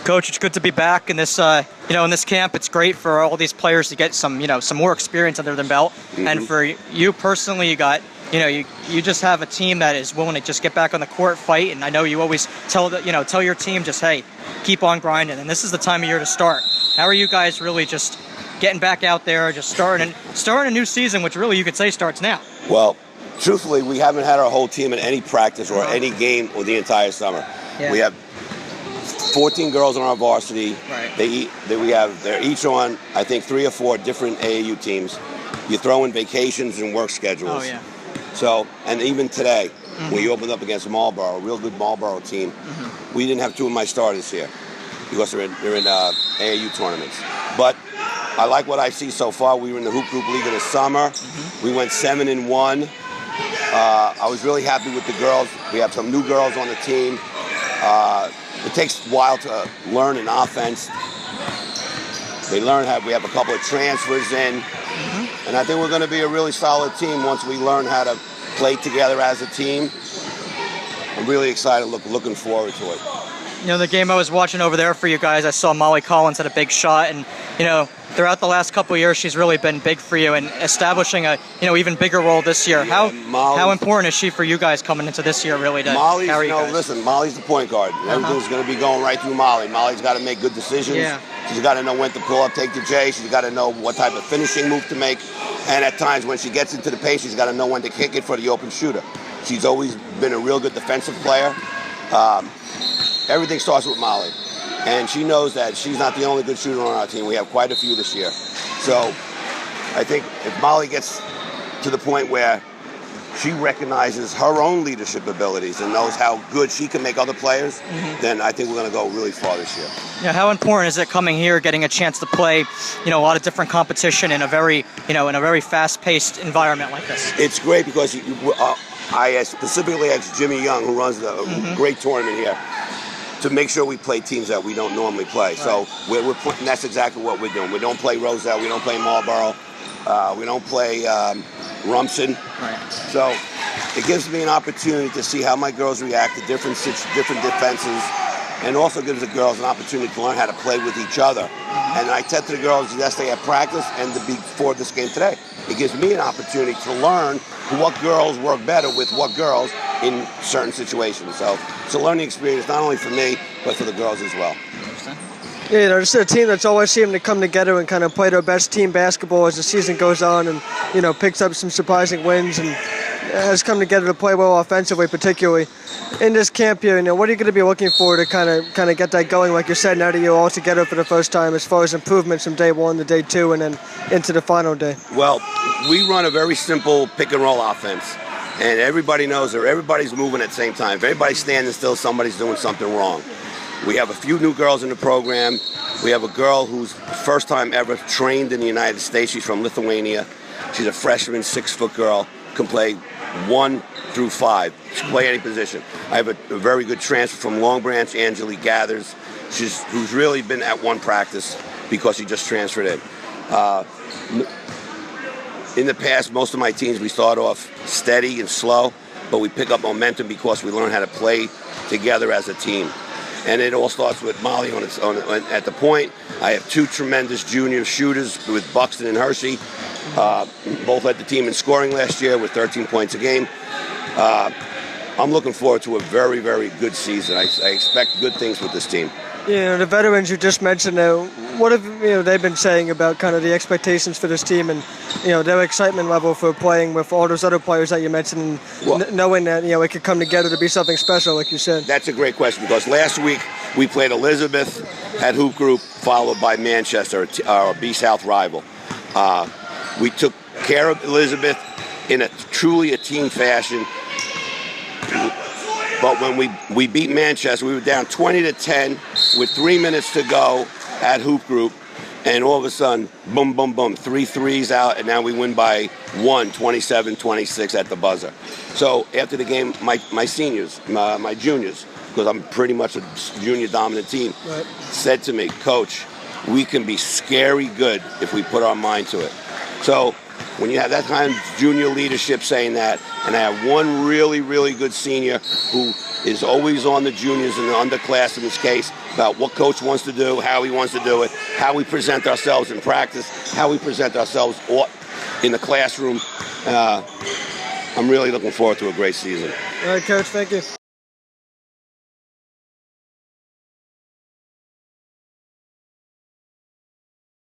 Coach, it's good to be back in this, in this camp. It's great for all these players to get some more experience under their belt. Mm-hmm. And for you personally, you got, you just have a team that is willing to just get back on the court, fight. And I know you always tell your team just, hey, keep on grinding. And this is the time of year to start. How are you guys really just getting back out there, just starting a new season, which really you could say starts now? Well, truthfully, we haven't had our whole team in any practice or any game or the entire summer. Yeah. We have 14 girls on our varsity. Right. They're each on, I think, 3 or 4 different AAU teams. You throw in vacations and work schedules. Oh, yeah. So, and even today, when you opened up against Marlboro, a real good Marlboro team, we didn't have 2 of my starters here because they're in AAU tournaments. But I like what I see so far. We were in the Hoop Group League in the summer. We went 7-1. I was really happy with the girls. We have some new girls on the team. It takes a while to learn an offense. They learn how. We have a couple of transfers in. And I think we're going to be a really solid team once we learn how to play together as a team. I'm really excited, looking forward to it. The game I was watching over there for you guys, I saw Molly Collins had a big shot, and throughout the last couple of years, she's really been big for you and establishing a even bigger role this year. Yeah, how important is she for you guys coming into this year, really? Molly's, listen, Molly's the point guard. Everything's going to be going right through Molly. Molly's got to make good decisions. Yeah. She's got to know when to pull up, take the J. She's got to know what type of finishing move to make. And at times when she gets into the paint, she's got to know when to kick it for the open shooter. She's always been a real good defensive player. Everything starts with Molly. And she knows that she's not the only good shooter on our team. We have quite a few this year. So I think if Molly gets to the point where she recognizes her own leadership abilities and knows how good she can make other players, then I think we're going to go really far this year. Yeah, how important is it coming here, getting a chance to play, a lot of different competition in a very fast-paced environment like this? It's great because I specifically asked Jimmy Young, who runs the great tournament here, to make sure we play teams that we don't normally play. Right. So and that's exactly what we're doing. We don't play Roselle, we don't play Marlboro, we don't play Rumson. Right. So it gives me an opportunity to see how my girls react to different defenses, and also gives the girls an opportunity to learn how to play with each other. And I said to the girls yesterday at practice and before this game today, it gives me an opportunity to learn what girls work better with what girls in certain situations. So it's a learning experience not only for me, but for the girls as well. Yeah, this is a team that's always seemed to come together and kind of play their best team basketball as the season goes on, and picks up some surprising wins and has come together to play well offensively, particularly in this camp here. What are you going to be looking for to kind of get that going? Like you said, now that you're all together for the first time, as far as improvements from day 1 to day 2 and then into the final day. Well, we run a very simple pick and roll offense, and everybody knows that everybody's moving at the same time. If everybody's standing still, somebody's doing something wrong. We have a few new girls in the program. We have a girl who's first time ever trained in the United States. She's from Lithuania. She's a freshman, 6-foot girl, can play 1 through 5. She can play any position. I have a very good transfer from Long Branch, Angelique Gathers, who's really been at one practice because she just transferred in. In the past, most of my teams, we start off steady and slow, but we pick up momentum because we learn how to play together as a team. And it all starts with Molly at the point. I have 2 tremendous junior shooters with Buxton and Hershey. Both led the team in scoring last year with 13 points a game. I'm looking forward to a very, very good season. I expect good things with this team. The veterans you just mentioned, what have they've been saying about kind of the expectations for this team and their excitement level for playing with all those other players that you mentioned, and knowing that it could come together to be something special, like you said? That's a great question, because last week we played Elizabeth at Hoop Group, followed by Manchester, our B-South rival. We took care of Elizabeth in truly a team fashion. But when we beat Manchester, we were down 20-10 with 3 minutes to go at Hoop Group, and all of a sudden, boom, boom, boom, 3 threes out, and now we win by 1, 27-26 at the buzzer. So after the game, my seniors, my juniors, because I'm pretty much a junior dominant team, right, said to me, "Coach, we can be scary good if we put our mind to it." So when you have that kind of junior leadership saying that, and I have one really, really good senior who is always on the juniors and the underclass in this case about what coach wants to do, how he wants to do it, how we present ourselves in practice, how we present ourselves in the classroom. I'm really looking forward to a great season. All right, Coach, thank you.